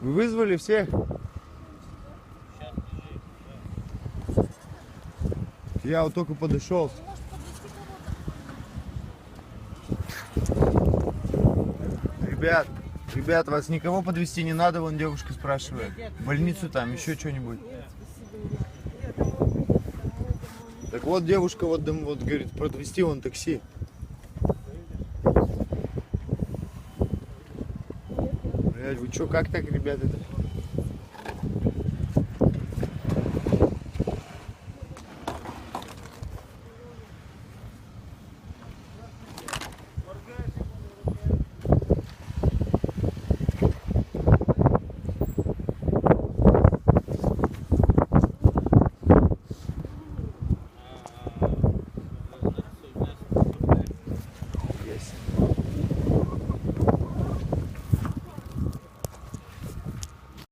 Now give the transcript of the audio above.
Вы вызвали всех? Я вот только подошел. Ребят, вас никого подвезти не надо, вон девушка спрашивает. В больницу там, еще что-нибудь. Так вот девушка вот говорит, подвезти вон такси. Блядь, вы что, как так, ребята?